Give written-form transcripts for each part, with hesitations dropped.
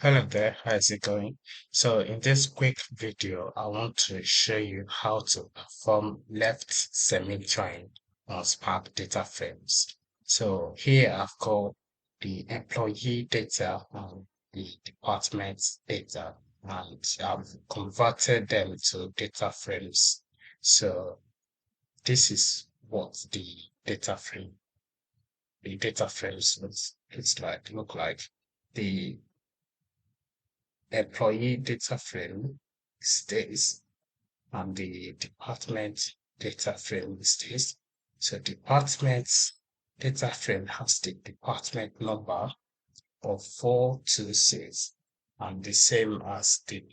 Hello there, how's it going? So in this quick video, I want to show you how to perform left semi-join on Spark data frames. So here I've got the employee data and the department data, and I've converted them to data frames. So this is what the data frames look like. The employee data frame stays and the department data frame stays. So department's data frame has the department number of 426 and the same as the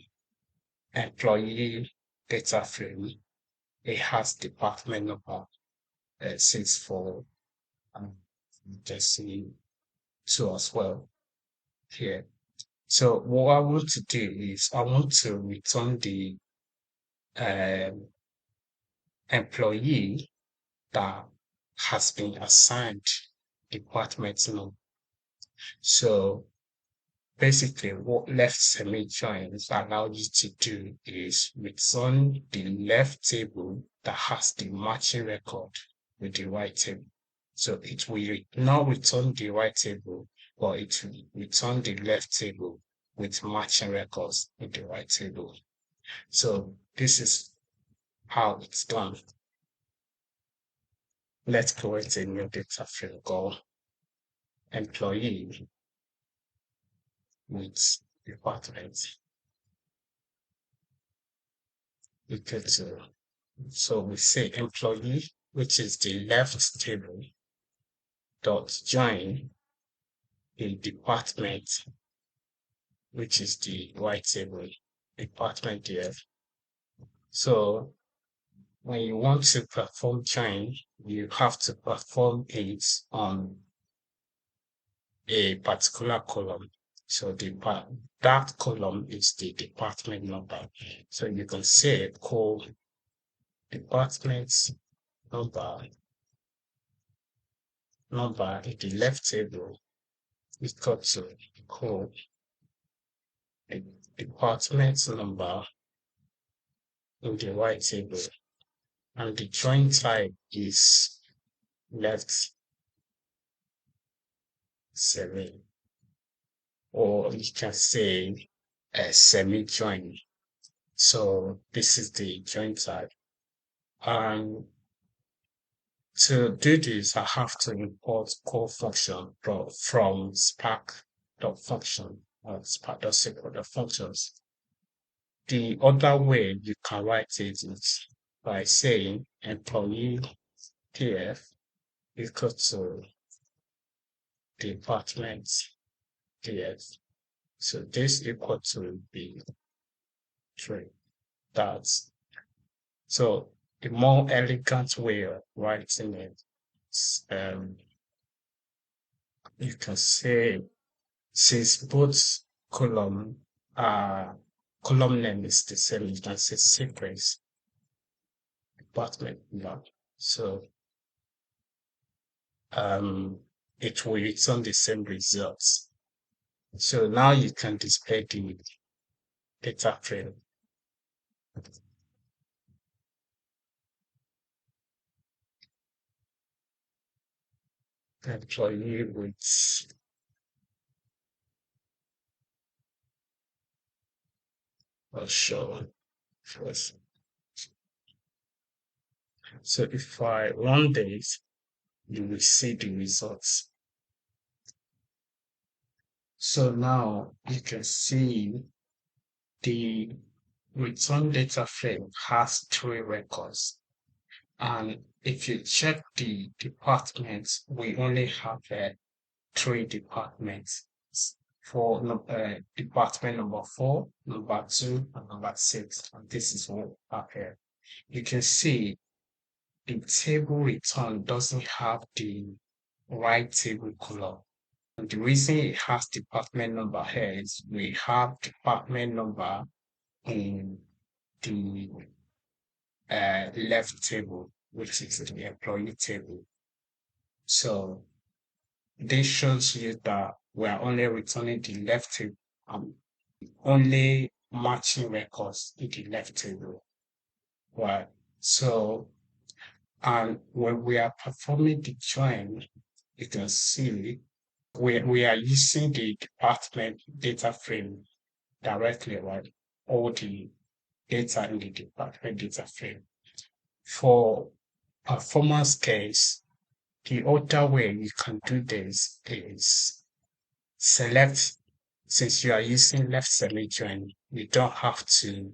employee data frame. It has department number 64 and just see two as well here. So what I want to do is I want to return the um, employee that has been assigned department number. So basically, what left semi-joins allow you to do is return the left table that has the matching record with the right table. So it will not return the right table, but it will return the left table with matching records with the right table. So this is how it's done. Let's create a new data frame called employee with department equal to, so we say employee, which is the left table, dot join the department, which is the right table, department there. So when you want to perform join, you have to perform it on a particular column. So that column is the department number. So you can say call department number in the left table equal to call the department number in the right table, and the join type is left semi, or you can say a semi-join. So this is the join type. And to do this, I have to import call function from spark.function or spark.sql.functions. The other way you can write it is by saying employee df equal to department df. So this equal to be true. That's so the more elegant way of writing it is, you can say, since both column column name is the same, you can say sequence department number. So it will return the same results. So now you can display the data frame. Employee with show first. So if I run this, you will see the results. So now you can see the return data frame has three records. And if you check the departments, we only have three departments for department number 4, number 2, and number 6. And this is what up here. You can see the table return doesn't have the right table column. And the reason it has department number here is we have department number in the left table, which is the employee table. So this shows you that we are only returning the left table um, only matching records in the left table. Right. So, and when we are performing the join, you can see we are using the department data frame directly, right? All the data in the department data frame. For performance case, the other way you can do this is select, since you are using left semi-join, you don't have to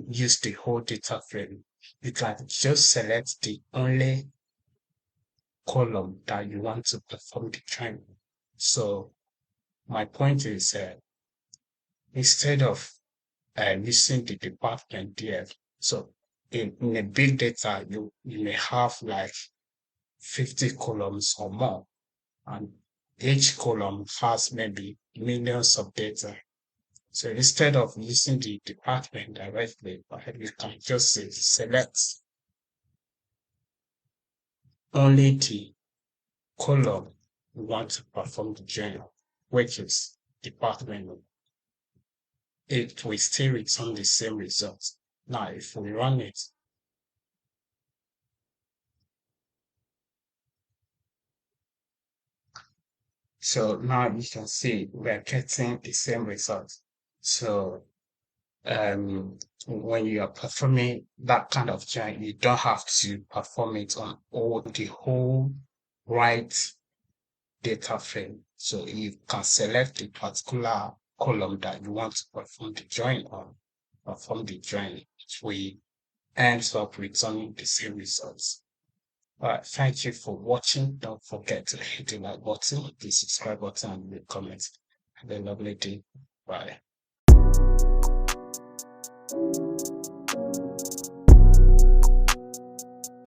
use the whole data frame. You can just select the only column that you want to perform the join. So my point is, instead of using the department there, so in a big data, you may have like 50 columns or more, and each column has maybe millions of data. So instead of using the department directly, you can just say select only the column you want to perform the join, which is department. It will still return the same result. Now, if we run it, so now you can see we're getting the same result. So when you are performing that kind of join, you don't have to perform it on all the whole right data frame. So you can select a particular column that you want to perform the join on, perform the join, which will ends up returning the same results. Thank you for watching. Don't forget to hit the like button, the subscribe button, and the comment. Have a lovely day. Bye.